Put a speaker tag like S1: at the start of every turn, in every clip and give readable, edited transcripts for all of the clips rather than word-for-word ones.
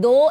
S1: 2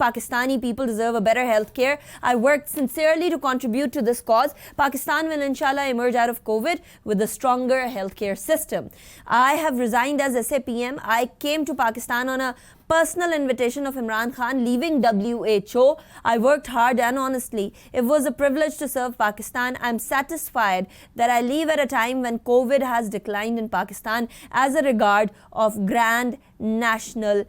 S1: Pakistani people deserve a better health care. I worked sincerely to contribute to this cause. Pakistan will inshallah emerge out of COVID with a stronger healthcare system. I have resigned as SAPM. I came to Pakistan on a personal invitation of Imran Khan, leaving WHO. I worked hard and honestly. It was a privilege to serve Pakistan. I'm satisfied that I leave at a time when COVID has declined in Pakistan as a regard of grand national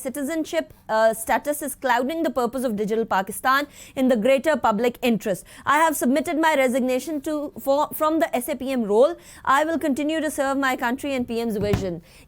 S1: citizenship status is clouding the purpose of digital Pakistan in the greater public interest. I have submitted my resignation from the SAPM role. I will continue to serve my country and PM's vision.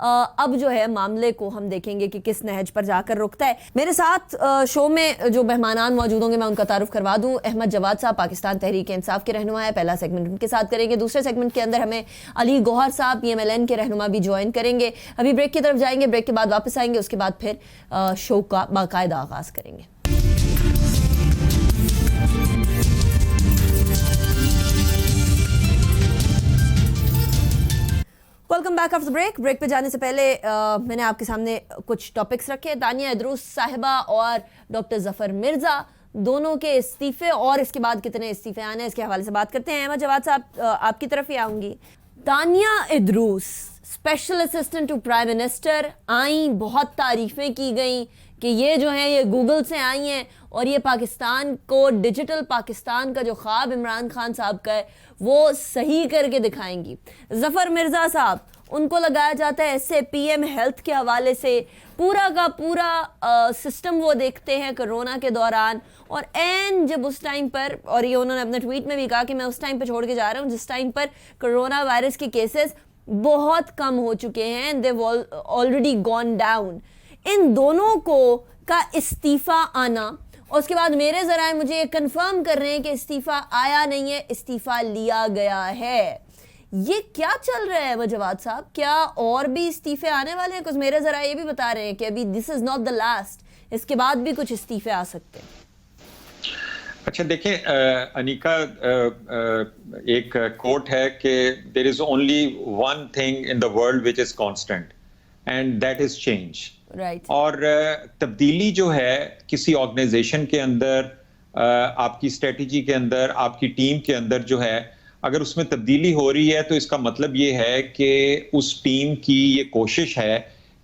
S1: اب جو ہے معاملے کو ہم دیکھیں گے کہ کس نہج پر جا کر رکتا ہے. میرے ساتھ شو میں جو مہمانان موجود ہوں گے میں ان کا تعارف کروا دوں. احمد جواد صاحب پاکستان تحریک انصاف کے رہنما ہے, پہلا سیگمنٹ ان کے ساتھ کریں گے. دوسرے سیگمنٹ کے اندر ہمیں علی گوہر صاحب PMLN کے رہنما بھی جوائن کریں گے. ابھی بریک کی طرف جائیں گے, بریک کے بعد واپس آئیں گے, اس کے بعد پھر شو کا باقاعدہ آغاز کریں گے. Welcome back after break. Break پہ جانے سے پہلے میں نے آپ کے سامنے کچھ ٹاپکس رکھے. دانیہ ادروس صاحبہ اور ڈاکٹر ظفر مرزا دونوں کے استعفے اور اس کے بعد کتنے استعفے آنے اس کے حوالے سے بات کرتے ہیں. احمد جواد صاحب آپ کی طرف ہی آؤں گی. Dania Idroos special assistant to prime minister آئیں, بہت تعریفیں کی گئیں کہ یہ جو ہیں یہ گوگل سے آئی ہیں اور یہ پاکستان کو ڈیجیٹل پاکستان کا جو خواب عمران خان صاحب کا ہے وہ صحیح کر کے دکھائیں گی. ظفر مرزا صاحب ان کو لگایا جاتا ہے SAPM ہیلتھ کے حوالے سے پورا کا پورا سسٹم وہ دیکھتے ہیں کرونا کے دوران, اور این جب اس ٹائم پر, اور یہ انہوں نے اپنے ٹویٹ میں بھی کہا کہ میں اس ٹائم پہ چھوڑ کے جا رہا ہوں جس ٹائم پر کرونا وائرس کے کیسز بہت کم ہو چکے ہیں, they've already gone down. ان دونوں کو کا استعفیٰ آنا, اور اس کے بعد میرے ذرائع مجھے یہ کنفرم کر رہے ہیں کہ استعفیٰ آیا نہیں ہے, استعفیٰ لیا گیا ہے. یہ کیا چل رہا ہے جواد صاحب؟ کیا اور بھی استعفے آنے والے ہیں؟ کچھ میرے ذرائع یہ بھی بتا رہے ہیں کہ ابھی دس از ناٹ دا لاسٹ, اس کے بعد بھی کچھ استعفے آ سکتے ہیں.
S2: اچھا دیکھیں انیکا, ایک کوٹ ہے کہ there is only one thing in the world which is constant and that is change. اور تبدیلی جو ہے کسی آرگنائزیشن کے اندر, آپ کی اسٹریٹجی کے اندر, آپ کی ٹیم کے اندر جو ہے, اگر اس میں تبدیلی ہو رہی ہے تو اس کا مطلب یہ ہے کہ اس ٹیم کی یہ کوشش ہے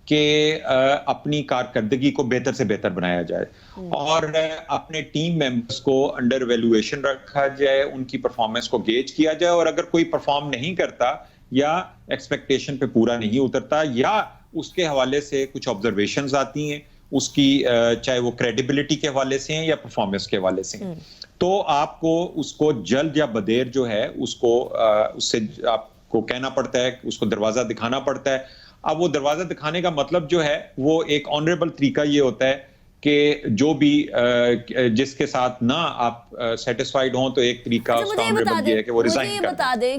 S2: کہ اپنی کارکردگی کو بہتر سے بہتر بنایا جائے اور اپنے ٹیم ممبرس کو انڈر ویلیویشن رکھا جائے, ان کی پرفارمنس کو گیج کیا جائے, اور اگر کوئی پرفارم نہیں کرتا یا ایکسپیکٹیشن پہ پورا نہیں اترتا یا اس کے حوالے سے کچھ آبزرویشنز آتی ہیں اس کی, چاہے وہ کریڈیبلٹی کے حوالے سے ہیں یا پرفارمنس کے حوالے سے ہیں, تو آپ کو اس کو جلد یا بدیر جو ہے اس سے آپ کو کہنا پڑتا ہے, اس کو دروازہ دکھانا پڑتا ہے. اب وہ دروازہ دکھانے کا مطلب جو ہے وہ ایک آنریبل طریقہ یہ ہوتا ہے کہ جو بھی جس کے ساتھ نہ آپ سیٹسفائیڈ ہوں تو ایک طریقہ اس کا آنریبل یہ ہے کہ وہ ریزائن کر دیں.
S1: مجھے یہ بتا دیں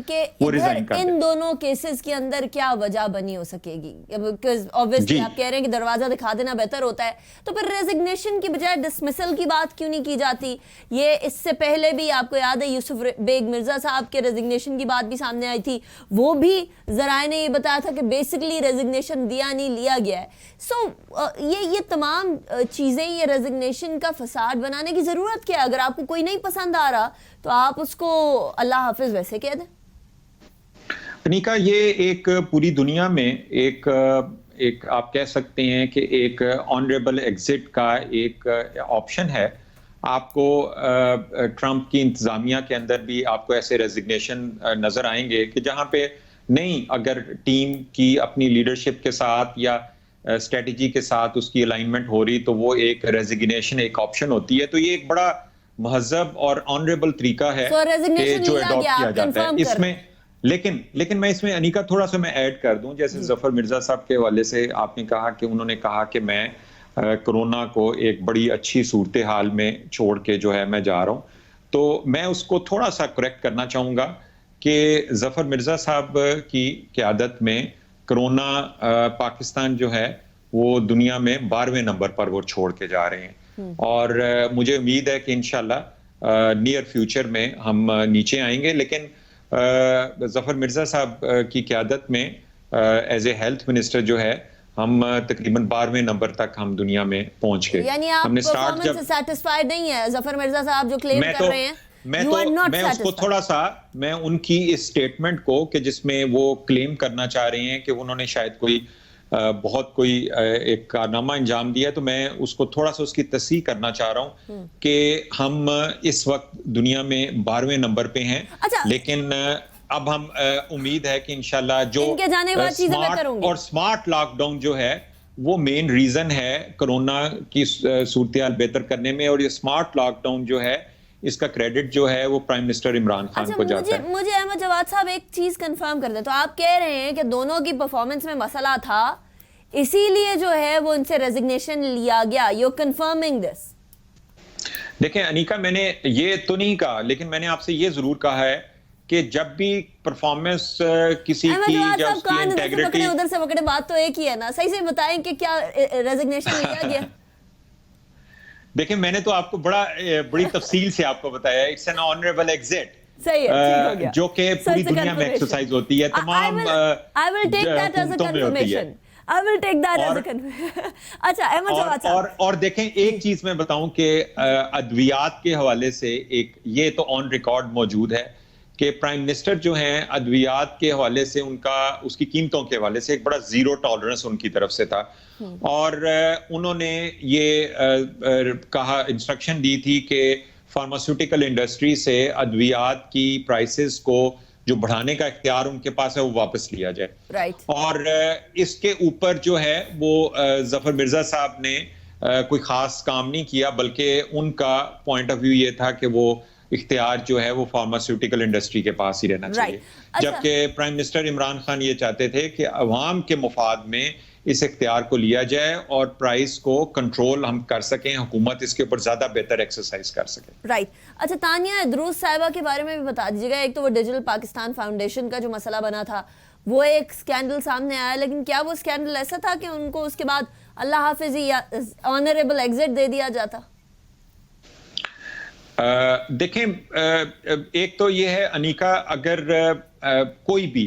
S1: کہ ان دونوں کیسز کے اندر کیا وجہ بنی ہو سکے گی؟ بیکاز obviously آپ کہہ رہے ہیں کہ دروازہ دکھا دینا بہتر ہوتا ہے, تو پھر ریزگنیشن کی بجائے ڈسمسل کی بات کیوں نہیں کی جاتی؟ یہ اس سے پہلے بھی آپ کو یاد ہے یوسف بیگ مرزا صاحب کے ریزگنیشن کی بات بھی سامنے آئی تھی, وہ بھی ذرائع نے یہ بتایا تھا کہ بیسکلی ریزگنیشن دیا نہیں لیا گیا ہے. سو یہ تمام چیزیں, یہ ریزگنیشن کا فساد بنانے کی ضرورت کیا ہے؟ اگر آپ کو کوئی نہیں پسند آ رہا تو آپ اس کو اللہ حافظ ویسے کہہ دیں.
S2: انیکا, یہ ایک پوری دنیا میں ایک آپ کہہ سکتے ہیں کہ ایک آنریبل ایگزٹ کا ایک آپشن ہے. آپ کو ٹرمپ کی انتظامیہ کے اندر بھی آپ کو ایسے ریزگنیشن نظر آئیں گے کہ جہاں پہ نہیں, اگر ٹیم کی اپنی لیڈرشپ کے ساتھ یا اسٹریٹجی کے ساتھ اس کی الائنمنٹ ہو رہی تو وہ ایک ریزگنیشن ایک آپشن ہوتی ہے. تو یہ ایک بڑا مہذب اور آنریبل طریقہ ہے کہ جو اڈاپٹ کیا جاتا ہے اس میں. لیکن میں اس میں انیکا تھوڑا سا میں ایڈ کر دوں, جیسے ظفر مرزا صاحب کے حوالے سے آپ نے کہا کہ انہوں نے کہا کہ میں کرونا کو ایک بڑی اچھی صورتحال میں چھوڑ کے جو ہے میں جا رہا ہوں, تو میں اس کو تھوڑا سا کریکٹ کرنا چاہوں گا کہ ظفر مرزا صاحب کی قیادت میں کرونا پاکستان جو ہے وہ دنیا میں 12ویں نمبر پر وہ چھوڑ کے جا رہے ہیں, اور مجھے امید ہے کہ انشاءاللہ نیئر فیوچر میں ہم نیچے آئیں گے. لیکن ظفر مرزا صاحب کی قیادت میں ایز اے ہیلتھ منسٹر جو ہے ہم تقریباً 12ویں نمبر تک ہم دنیا میں پہنچ گئے.
S1: یعنی آپ پرفارمنس سے سیٹسفائیڈ نہیں ہے ظفر مرزا صاحب جو کلیم کر رہے ہیں؟
S2: میں اس کو تھوڑا سا, میں ان کی اس سٹیٹمنٹ کو کہ جس میں وہ کلیم کرنا چاہ رہے ہیں کہ انہوں نے شاید کوئی بہت کوئی ایک کارنامہ انجام دیا, تو میں اس کو تھوڑا سا اس کی تصحیح کرنا چاہ رہا ہوں کہ ہم اس وقت دنیا میں 12ویں نمبر پہ ہیں. لیکن اب ہم امید ہے کہ انشاءاللہ جو اور سمارٹ لاک ڈاؤن جو ہے وہ مین ریزن ہے کرونا کی صورتحال بہتر کرنے میں, اور یہ سمارٹ لاک ڈاؤن جو ہے اس کا کریڈٹ جو ہے وہ پرائم منسٹر عمران خان کو جاتا ہے.
S1: مجھے احمد جواد صاحب ایک چیز کنفرم کر دیں, تو آپ کہہ رہے ہیں کہ دونوں کی پرفارمنس میں مسئلہ تھا, اسی لیے جو ہے وہ ان سے ریزگنیشن لیا گیا. یو کنفرمنگ دس؟
S2: دیکھیں انیکا, میں نے یہ تو نہیں کہا, لیکن میں نے آپ سے یہ ضرور کہا ہے کہ جب بھی پرفارمنس کسی کی یا اس کی انٹیگریٹی,
S1: ادھر سے پکڑے, بات تو ایک ہی ہے نا, صحیح سے بتائیں کہ کیا ریزگنیشن لیا گیا؟
S2: دیکھیں میں نے تو آپ کو بڑی تفصیل سے آپ کو بتایا, اٹس این آنریبل ایگزٹ, جو کہ پوری دنیا میں ایکسرسائز ہوتی ہے, تمام حکومتوں میں ہوتی ہے.
S1: I will take that as a confirmation. اچھا احمد جواد صاحب,
S2: اور دیکھیں ایک چیز میں بتاؤں کہ ادویات کے حوالے سے ایک یہ تو آن ریکارڈ موجود ہے کہ پرائم منسٹر جو ہیں ادویات کے حوالے سے اس کی قیمتوں کے حوالے سے ایک بڑا زیرو ٹالرنس ان کی طرف سے تھا, اور انہوں نے یہ کہا, انسٹرکشن دی تھی کہ فارماسیوٹیکل انڈسٹری سے ادویات کی پرائسز کو جو بڑھانے کا اختیار ان کے پاس ہے وہ واپس لیا جائے. اور اس کے اوپر جو ہے وہ ظفر مرزا صاحب نے کوئی خاص کام نہیں کیا, بلکہ ان کا پوائنٹ آف ویو یہ تھا کہ وہ اختیار جو ہے وہ فارماسیوٹیکل انڈسٹری کے پاس ہی رہنا چاہیے, جبکہ پرائم منسٹر عمران خان یہ چاہتے تھے کہ عوام کے مفاد میں اس اختیار کو لیا جائے اور پرائس کو کنٹرول ہم کر سکیں, حکومت اس کے اوپر زیادہ بہتر ایکسرسائز کر سکے.
S1: رائٹ. اچھا تانیہ ادروس صاحبہ کے بارے میں بھی بتا دیجیے گا. ایک تو وہ ڈیجیٹل پاکستان فاؤنڈیشن کا جو مسئلہ بنا تھا وہ ایک سکینڈل سامنے آیا, لیکن کیا وہ سکینڈل ایسا تھا کہ ان کو اس کے بعد اللہ حافظ یا آنریبل ایگزٹ دے دیا جاتا؟
S2: دیکھیں ایک تو یہ ہے انیکا, اگر کوئی بھی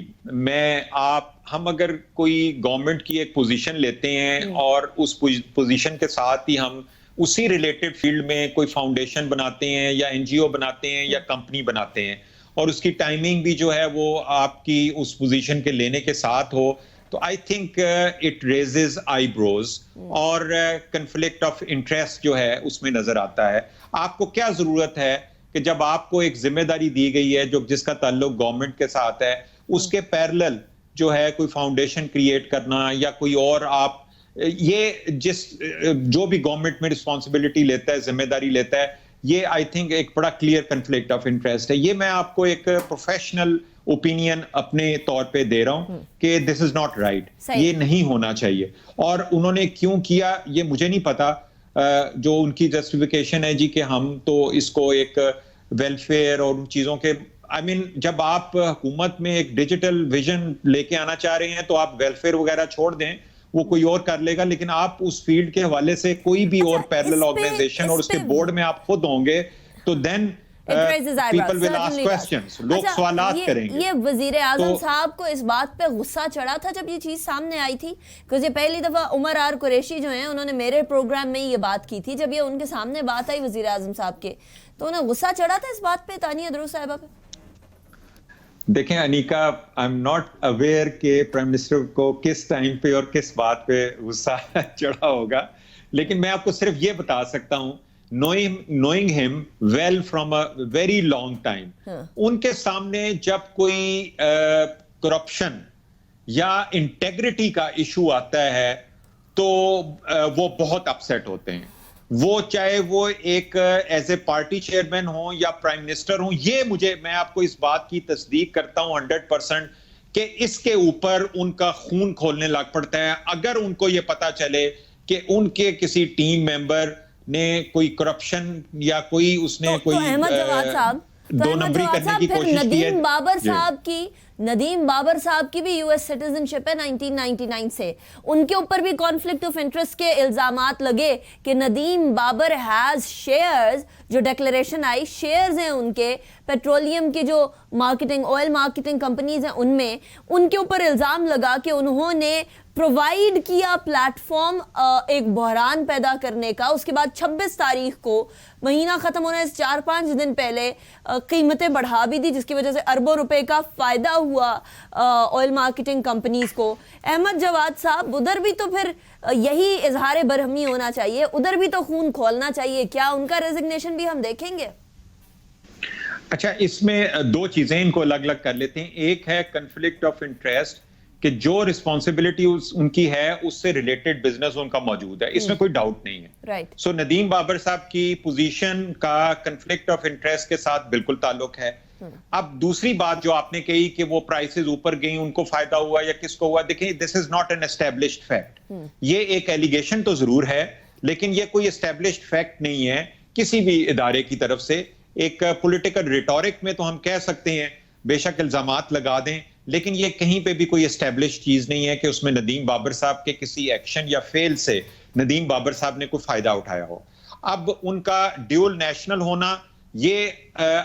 S2: ہم اگر کوئی گورنمنٹ کی ایک پوزیشن لیتے ہیں اور اس پوزیشن کے ساتھ ہی ہم اسی ریلیٹڈ فیلڈ میں کوئی فاؤنڈیشن بناتے ہیں یا این جی او بناتے ہیں یا کمپنی بناتے ہیں, اور اس کی ٹائمنگ بھی جو ہے وہ آپ کی اس پوزیشن کے لینے کے ساتھ ہو, تو آئی تھنک اٹ ریزز آئی بروز, اور کنفلکٹ آف انٹرسٹ جو ہے اس میں نظر آتا ہے. آپ کو کیا ضرورت ہے کہ جب آپ کو ایک ذمہ داری دی گئی ہے جس کا تعلق گورنمنٹ کے ساتھ ہے, اس کے پیرلل جو ہے کوئی فاؤنڈیشن کریٹ کرنا یا کوئی اور, آپ یہ جو بھی گورنمنٹ میں رسپانسبلٹی لیتا ہے, ذمہ داری لیتا ہے, یہ آئی تھنک ایک بڑا کلیئر کنفلکٹ آف انٹرسٹ ہے. یہ میں آپ کو ایک پروفیشنل اوپینین اپنے طور پہ دے رہا ہوں کہ دس از ناٹ رائٹ, یہ نہیں ہونا چاہیے. اور انہوں نے کیوں کیا یہ مجھے نہیں پتا, جو ان کی جسٹیفیکیشن ہے جی کہ ہم تو اس کو ایک ویلفیئر اور ان چیزوں کے, جب آپ حکومت میں ایک ڈیجیٹل ویژن لے کے آنا چاہ رہے ہیں تو آپ ویلفیئر وغیرہ چھوڑ دیں, وہ کوئی اور کر لے گا, لیکن آپ اس فیلڈ کے حوالے سے کوئی بھی اور پیرلل آرگنائزیشن اور اس کے بورڈ میں آپ خود ہوں گے تو دین people will ask questions, لوگ سوالات کریں گے.
S1: یہ وزیر اعظم صاحب کو اس بات پہ غصہ چڑھا تھا جب یہ چیز سامنے آئی تھی, کیونکہ یہ پہلی دفعہ عمر آر قریشی جو ہیں انہوں نے میرے پروگرام میں یہ بات کی تھی, جب یہ ان کے سامنے بات آئی وزیر اعظم صاحب کے, تو انہیں غصہ چڑھا تھا اس بات پہ تانیہ ادروس صاحبہ پہ.
S2: دیکھیں انیکا, آئی ایم ناٹ اویئر کہ پرائم منسٹر کو کس ٹائم پہ اور کس بات پہ غصہ چڑھا ہوگا, لیکن میں آپ کو صرف یہ بتا سکتا ہوں, knowing him well from a very long time, ان کے سامنے جب کوئی کرپشن یا انٹیگریٹی کا ایشو آتا ہے تو وہ بہت اپسیٹ ہوتے ہیں. وہ چاہے وہ ایک ایز اے پارٹی چیئرمین ہوں یا پرائم منسٹر ہوں, میں آپ کو اس بات کی تصدیق کرتا ہوں 100% کہ اس کے اوپر ان کا خون کھولنے لگ پڑتا ہے اگر ان کو یہ پتا چلے کہ ان کے کسی ٹیم ممبر نے کوئی کرپشن یا کوئی اس نے کوئی دو نمبری کرنے کی کوشش کی ہے.
S1: ندیم بابر صاحب کی بھی یو ایس سٹیزن شپ ہے 1999 سے, ان کے اوپر بھی کانفلکٹ آف انٹرسٹ کے الزامات لگے کہ ندیم بابر ہیز شیئرز, جو ڈیکلریشن آئی شیئرز ہیں ان کے پیٹرولیم کی جو مارکیٹنگ آئل مارکیٹنگ کمپنیز ہیں ان میں, ان کے اوپر الزام لگا کہ انہوں نے پرووائیڈ کیا پلیٹ فارم ایک بحران پیدا کرنے کا. اس کے بعد 26 تاریخ کو مہینہ ختم ہونے سے 4-5 دن پہلے قیمتیں بڑھا بھی دی, جس کی وجہ سے اربوں روپے کا فائدہ ہوا آئل مارکیٹنگ کمپنیز کو. احمد جواد صاحب, ادھر بھی تو پھر یہی اظہار برہمی ہونا چاہیے, ادھر بھی تو خون کھولنا چاہیے, کیا ان کا ریزگنیشن بھی ہم دیکھیں گے؟
S2: اچھا, اس میں دو چیزیں ان کو الگ الگ کر لیتے ہیں. ایک ہے کنفلکٹ آف انٹرسٹ کہ جو رسپانسبلٹی ان کی ہے اس سے ریلیٹڈ بزنس ان کا موجود ہے, اس میں کوئی ڈاؤٹ نہیں ہے. سو ندیم بابر صاحب کی پوزیشن کا کنفلکٹ آف انٹرسٹ کے ساتھ بالکل تعلق ہے. اب دوسری بات جو آپ نے کہی کہ وہ پرائسز اوپر گئیں, ان کو فائدہ ہوا یا کس کو ہوا, دیکھیں this is not an established fact. یہ ایک ایلیگیشن تو ضرور ہے لیکن یہ کوئی اسٹیبلشڈ فیکٹ نہیں ہے کسی بھی ادارے کی طرف سے. ایک پولیٹیکل ریٹورک میں تو ہم کہہ سکتے ہیں, بے شک الزامات لگا دیں, لیکن یہ کہیں پہ بھی کوئی اسٹیبلش چیز نہیں ہے کہ اس میں ندیم بابر صاحب کے کسی ایکشن یا فیل سے ندیم بابر صاحب نے کوئی فائدہ اٹھایا ہو. اب ان کا ڈیول نیشنل ہونا, یہ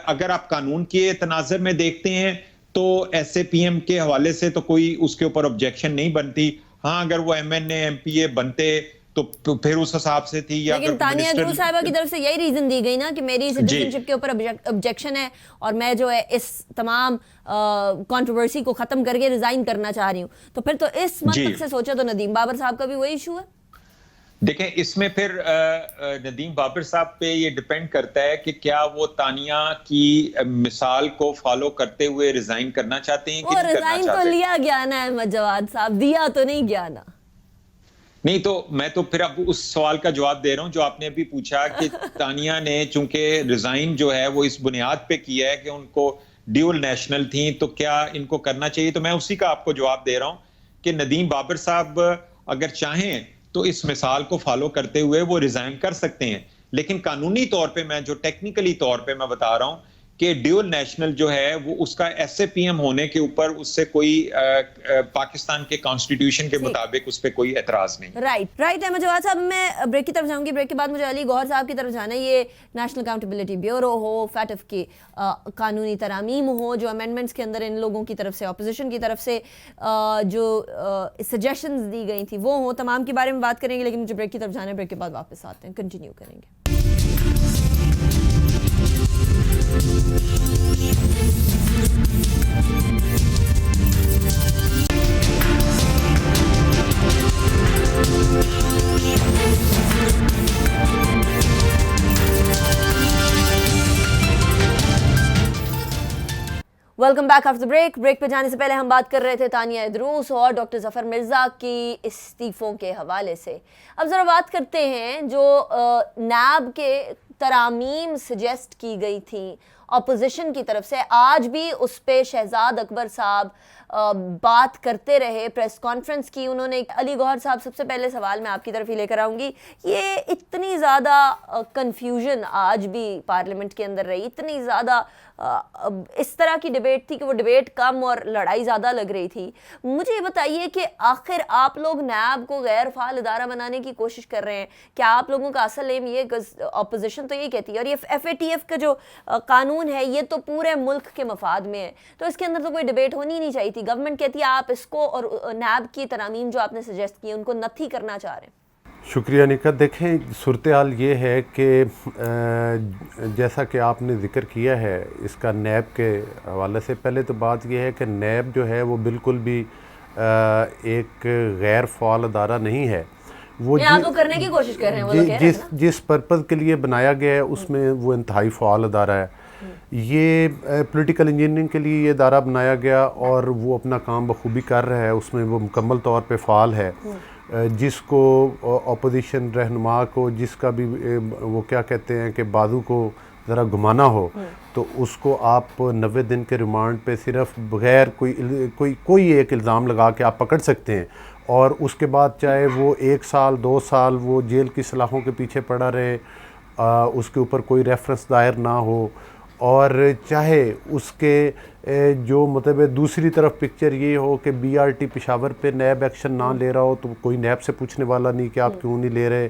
S2: اگر آپ قانون کے تناظر میں دیکھتے ہیں تو ایس اے پی ایم کے حوالے سے تو کوئی اس کے اوپر آبجیکشن نہیں بنتی. ہاں اگر وہ M N A M P A بنتے تو پھر اس حساب سے تھی.
S1: لیکن تانیہ اندرو صاحبہ کی طرف سے یہی ریزن دی گئی نا کہ میری سٹیزن شپ کے اوپر آبجیکشن ہے اور میں جو ہے اس تمام کنٹروورسی کو ختم کر کے ریزائن کرنا چاہ رہی ہوں. تو پھر تو اس منطق سے سوچا تو ندیم بابر صاحب کا بھی وہی ایشو ہے.
S2: دیکھیں اس میں پھر ندیم بابر صاحب پہ یہ ڈیپینڈ کرتا ہے کہ کیا وہ تانیہ کی مثال کو فالو کرتے ہوئے ریزائن کرنا چاہتے ہیں کہ نہیں کرنا چاہتے.
S1: ریزائن تو لیا گیا نا احمد جواد صاحب, دیا تو نہیں گیا نا.
S2: نہیں تو میں تو پھر اب اس سوال کا جواب دے رہا ہوں جو آپ نے ابھی پوچھا کہ تانیہ نے چونکہ ریزائن جو ہے وہ اس بنیاد پہ کیا ہے کہ ان کو ڈیول نیشنل تھیں تو کیا ان کو کرنا چاہیے. تو میں اسی کا آپ کو جواب دے رہا ہوں کہ ندیم بابر صاحب اگر چاہیں تو اس مثال کو فالو کرتے ہوئے وہ ریزائن کر سکتے ہیں. لیکن قانونی طور پہ میں جو ٹیکنیکلی طور پہ میں بتا رہا ہوں کہ ڈیول نیشنل جو ہے وہ اس کا ایس اے پی ایم ہونے کے اوپر اس سے کوئی پاکستان کے کانسٹیٹیوشن کے مطابق اس پہ کوئی اعتراض نہیں.
S1: رائٹ احمد جواد صاحب, میں بریک کی طرف جاؤں گی. بریک کے بعد مجھے علی گوہر صاحب کی طرف جانا ہے. یہ نیشنل اکاؤنٹیبلٹی بیورو ہو, فیٹف کی قانونی ترامیم ہو, جو امینڈمنٹس کے اندر ان لوگوں کی طرف سے اپوزیشن کی طرف سے جو سجیشنز دی گئی تھی وہ ہوں, تمام کے بارے میں بات کریں گے. لیکن مجھے بریک کی طرف جانا ہے, بریک کے بعد واپس آتے ہیں, کنٹینیو کریں گے. Welcome back after break. Break پہ جانے سے پہلے ہم بات کر رہے تھے تانیہ ادروس اور ڈاکٹر ظفر مرزا کی استعفوں کے حوالے سے. اب ذرا بات کرتے ہیں جو نیب کے ترامیم سجیسٹ کی گئی تھیں اپوزیشن کی طرف سے. آج بھی اس پہ شہزاد اکبر صاحب بات کرتے رہے, پریس کانفرنس کی انہوں نے. علی گوہر صاحب, سب سے پہلے سوال میں آپ کی طرف ہی لے کر آؤں گی. یہ اتنی زیادہ کنفیوژن آج بھی پارلیمنٹ کے اندر رہی, اتنی زیادہ اس طرح کی ڈیبیٹ تھی کہ وہ ڈیبیٹ کم اور لڑائی زیادہ لگ رہی تھی. مجھے یہ بتائیے کہ آخر آپ لوگ نیب کو غیر فعال ادارہ بنانے کی کوشش کر رہے ہیں, کیا آپ لوگوں کا اصل ایم یہ, اپوزیشن تو یہ کہتی ہے, اور یہ ایف اے ٹی ایف کا جو قانون ہے یہ تو پورے ملک کے مفاد میں ہے, تو اس کے اندر تو کوئی ڈیبیٹ ہونی نہیں چاہیے تھی. گورنمنٹ کہتی ہے آپ اس کو اور نیب کی ترامیم جو آپ نے سجیسٹ کی ان کو نتھی کرنا چاہ رہے ہیں.
S3: شکریہ نکا. دیکھیں صورتحال یہ ہے کہ جیسا کہ آپ نے ذکر کیا ہے اس کا نیب کے حوالے سے, پہلے تو بات یہ ہے کہ نیب جو ہے وہ بالکل بھی ایک غیر فعال ادارہ نہیں ہے. وہ
S1: کرنے کی کوشش کر رہے ہیں,
S3: جس پرپز کے لیے بنایا گیا ہے اس میں وہ انتہائی فعال ادارہ ہے. یہ پولیٹیکل انجینئرنگ کے لیے یہ ادارہ بنایا گیا اور وہ اپنا کام بخوبی کر رہا ہے, اس میں وہ مکمل طور پہ فعال ہے. جس کو اپوزیشن رہنما کو جس کا بھی وہ کیا کہتے ہیں کہ بازو کو ذرا گھمانا ہو تو اس کو آپ 90 دن کے ریمانڈ پہ صرف بغیر کوئی ایک الزام لگا کے آپ پکڑ سکتے ہیں, اور اس کے بعد چاہے وہ 1 سال 2 سال وہ جیل کی سلاخوں کے پیچھے پڑا رہے, اس کے اوپر کوئی ریفرنس دائر نہ ہو, اور چاہے اس کے جو مطلب دوسری طرف پکچر یہ ہو کہ بی آر ٹی پشاور پہ نیب ایکشن نہ لے رہا ہو تو کوئی نیب سے پوچھنے والا نہیں کہ آپ کیوں نہیں لے رہے.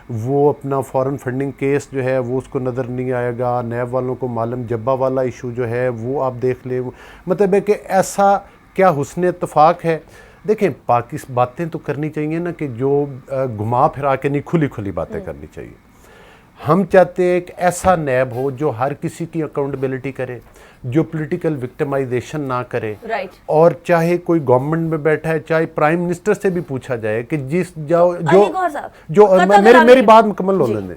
S3: وہ اپنا فارن فنڈنگ کیس جو ہے وہ اس کو نظر نہیں آئے گا. نیب والوں کو معلوم جبہ والا ایشو جو ہے وہ آپ دیکھ لیں. مطلب ہے کہ ایسا کیا حسن اتفاق ہے. دیکھیں باتیں تو کرنی چاہیے نا کہ جو گھما پھرا کے نہیں, کھلی باتیں کرنی چاہیے. ہم چاہتے ہیں ایک ایسا نیب ہو جو ہر کسی کی اکاؤنٹیبلٹی کرے, جو پولیٹیکل وکٹمائزیشن نہ کرے, اور چاہے کوئی گورنمنٹ میں بیٹھا ہے چاہے پرائم منسٹر سے بھی پوچھا جائے کہ جو میری بات مکمل ہونے دیں,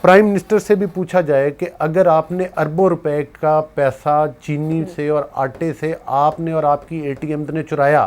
S3: پرائم منسٹر سے بھی پوچھا جائے کہ اگر آپ نے اربوں روپے کا پیسہ چینی سے اور آٹے سے آپ نے اور آپ کی اے ٹی ایم نے چرایا,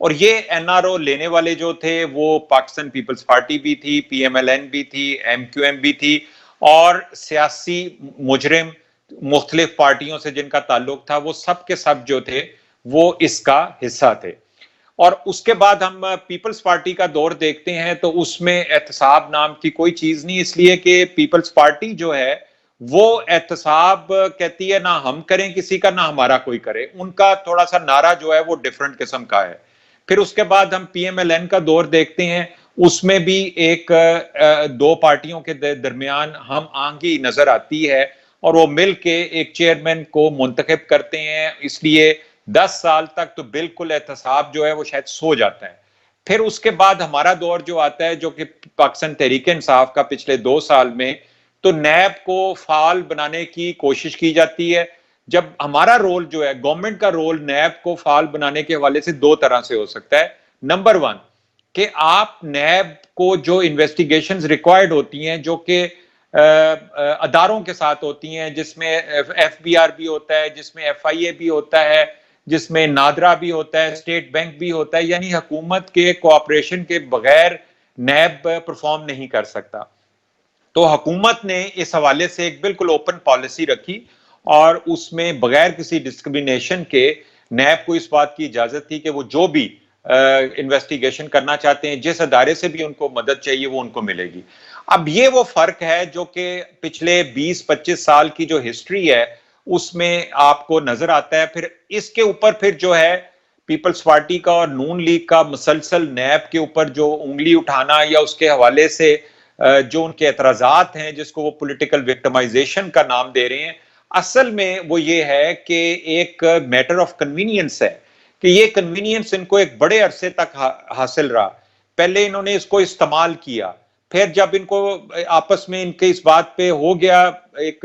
S2: اور یہ NRO لینے والے جو تھے وہ پاکستان پیپلز پارٹی بھی تھی, PMLN بھی تھی, MQM بھی تھی, اور سیاسی مجرم مختلف پارٹیوں سے جن کا تعلق تھا وہ سب کے سب جو تھے وہ اس کا حصہ تھے. اور اس کے بعد ہم پیپلز پارٹی کا دور دیکھتے ہیں تو اس میں احتساب نام کی کوئی چیز نہیں, اس لیے کہ پیپلز پارٹی جو ہے وہ احتساب کہتی ہے نہ ہم کریں کسی کا نہ ہمارا کوئی کرے, ان کا تھوڑا سا نعرہ جو ہے وہ ڈیفرنٹ قسم کا ہے. پھر اس کے بعد ہم PMLN کا دور دیکھتے ہیں, اس میں بھی ایک دو پارٹیوں کے درمیان ہم آہنگی نظر آتی ہے اور وہ مل کے ایک چیئرمین کو منتخب کرتے ہیں, اس لیے 10 سال تک تو بالکل احتساب جو ہے وہ شاید سو جاتا ہے. پھر اس کے بعد ہمارا دور جو آتا ہے جو کہ پاکستان تحریک انصاف کا پچھلے 2 سال میں, تو نیب کو فعال بنانے کی کوشش کی جاتی ہے. جب ہمارا رول جو ہے گورنمنٹ کا رول نیب کو فعال بنانے کے حوالے سے 2 طرح سے ہو سکتا ہے. نمبر 1 کہ آپ نیب کو جو انویسٹیگیشنز ریکوائرڈ ہوتی ہیں جو کہ اداروں کے ساتھ ہوتی ہیں, جس میں FBR بھی ہوتا ہے, جس میں FIA بھی ہوتا ہے, جس میں نادرا بھی ہوتا ہے, اسٹیٹ بینک بھی ہوتا ہے, یعنی حکومت کے کوآپریشن کے بغیر نیب پرفارم نہیں کر سکتا. تو حکومت نے اس حوالے سے ایک بالکل اوپن پالیسی رکھی اور اس میں بغیر کسی ڈسکریمنیشن کے نیب کو اس بات کی اجازت تھی کہ وہ جو بھی انویسٹیگیشن کرنا چاہتے ہیں, جس ادارے سے بھی ان کو مدد چاہیے وہ ان کو ملے گی. اب یہ وہ فرق ہے جو کہ پچھلے 20-25 سال کی جو ہسٹری ہے اس میں آپ کو نظر آتا ہے. پھر اس کے اوپر پھر جو ہے پیپلز پارٹی کا اور نون لیگ کا مسلسل نیب کے اوپر جو انگلی اٹھانا یا اس کے حوالے سے جو ان کے اعتراضات ہیں جس کو وہ پولیٹیکل وکٹمائزیشن کا نام دے رہے ہیں, اصل میں وہ یہ ہے کہ ایک میٹر آف کنوینئنس ہے کہ یہ کنوینئنس ان کو ایک بڑے عرصے تک حاصل رہا. پہلے انہوں نے اس کو استعمال کیا, پھر جب ان کو آپس میں ان کے اس بات پہ ہو گیا ایک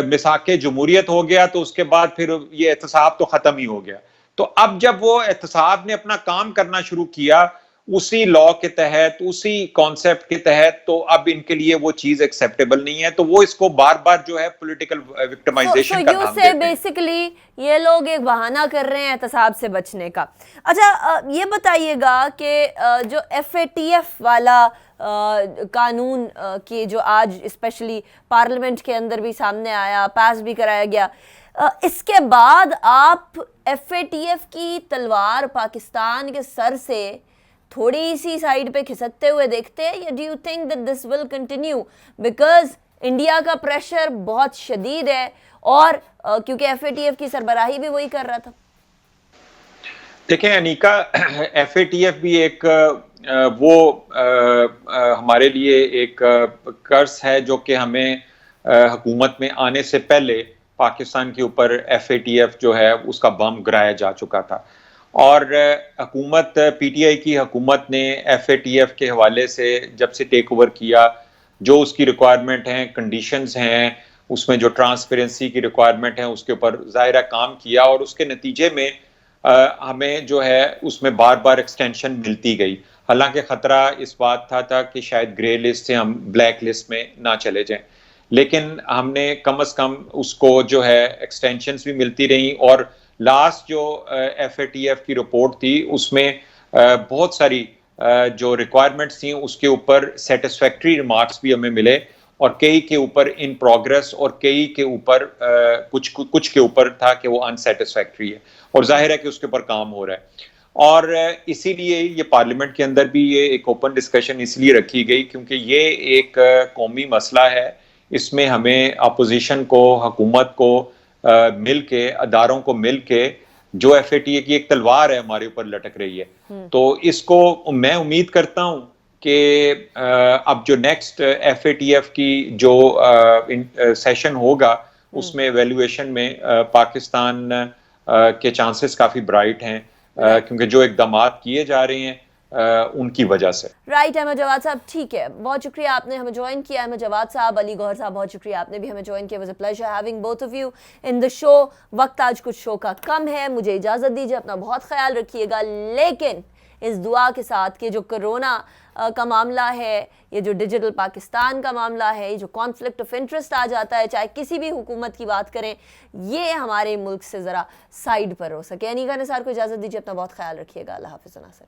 S2: مساق جمہوریت ہو گیا تو اس کے بعد پھر یہ احتساب تو ختم ہی ہو گیا. تو اب جب وہ احتساب نے اپنا کام کرنا شروع کیا اسی لاء کے تحت, اسی کانسیپٹ کے تحت, تو اب ان کے لیے وہ چیز ایکسیپٹیبل نہیں ہے, تو وہ اس کو بار بار جو ہے پولیٹیکل وکٹمائزیشن کا نام دیتے ہیں.
S1: بیسیکلی یہ لوگ ایک بہانہ کر رہے ہیں احتساب سے بچنے کا. اچھا یہ بتائیے گا کہ جو FATF والا قانون کی جو آج اسپیشلی پارلیمنٹ کے اندر بھی سامنے آیا, پاس بھی کرایا گیا, اس کے بعد آپ FATF کی تلوار پاکستان کے سر سے تھوڑی سی سائیڈ پہ کھسکتے ہوئے دیکھتے ہیں, یا do you think that this will continue, because India کا پریشر بہت شدید ہے اور کیونکہ FATF کی سربراہی بھی وہی کر رہا تھا.
S2: دیکھیں انیکا, FATF بھی ایک وہ ہمارے لیے ایک قرض ہے جو کہ ہمیں حکومت میں آنے سے پہلے پاکستان کے اوپر FATF جو ہے اس کا بم گرایا جا چکا تھا, اور حکومت PTI کی حکومت نے FATF کے حوالے سے جب سے ٹیک اوور کیا, جو اس کی ریکوائرمنٹ ہیں, کنڈیشنز ہیں, اس میں جو ٹرانسپیرنسی کی ریکوائرمنٹ ہیں اس کے اوپر ظاہرہ کام کیا, اور اس کے نتیجے میں ہمیں جو ہے اس میں بار بار ایکسٹینشن ملتی گئی. حالانکہ خطرہ اس بات تھا کہ شاید گرے لسٹ سے ہم بلیک لسٹ میں نہ چلے جائیں, لیکن ہم نے کم از کم اس کو جو ہے ایکسٹینشنز بھی ملتی رہیں. اور لاسٹ جو FATF کی رپورٹ تھی اس میں بہت ساری جو ریکوائرمنٹس تھیں اس کے اوپر سیٹسفیکٹری ریمارکس بھی ہمیں ملے, اور کئی کے اوپر ان پروگرس اور کئی کے اوپر کچھ کے اوپر تھا کہ وہ انسیٹسفیکٹری ہے, اور ظاہر ہے کہ اس کے اوپر کام ہو رہا ہے. اور اسی لیے یہ پارلیمنٹ کے اندر بھی یہ ایک اوپن ڈسکشن اس لیے رکھی گئی کیونکہ یہ ایک قومی مسئلہ ہے, اس میں ہمیں اپوزیشن کو, حکومت کو مل کے, اداروں کو مل کے, جو FATF کی ایک تلوار ہے ہمارے اوپر لٹک رہی ہے, تو اس کو میں امید کرتا ہوں کہ اب جو نیکسٹ FATF کی جو سیشن ہوگا اس میں ایویلویشن میں پاکستان کے چانسز کافی برائٹ ہیں, کیونکہ جو اقدامات کیے جا رہے ہیں ان کی وجہ سے.
S1: رائٹ احمد جواد صاحب, ٹھیک ہے, بہت شکریہ آپ نے ہمیں جوائن کیا. احمد جواد صاحب, علی گوہر صاحب, بہت شکریہ آپ نے بھی ہمیں جوائن کیا. Was a pleasure having both of you in the show. وقت آج کچھ شو کا کم ہے, مجھے اجازت دیجیے, اپنا بہت خیال رکھیے گا, لیکن اس دعا کے ساتھ کہ جو کرونا کا معاملہ ہے, یہ جو ڈیجیٹل پاکستان کا معاملہ ہے, یہ جو کانفلکٹ آف انٹرسٹ آ جاتا ہے, چاہے کسی بھی حکومت کی بات کریں, یہ ہمارے ملک سے ذرا سائڈ پر ہو سکے. انیکا نثار کو اجازت دیجیے, اپنا بہت خیال رکھیے گا. اللہ حافظ ناصر.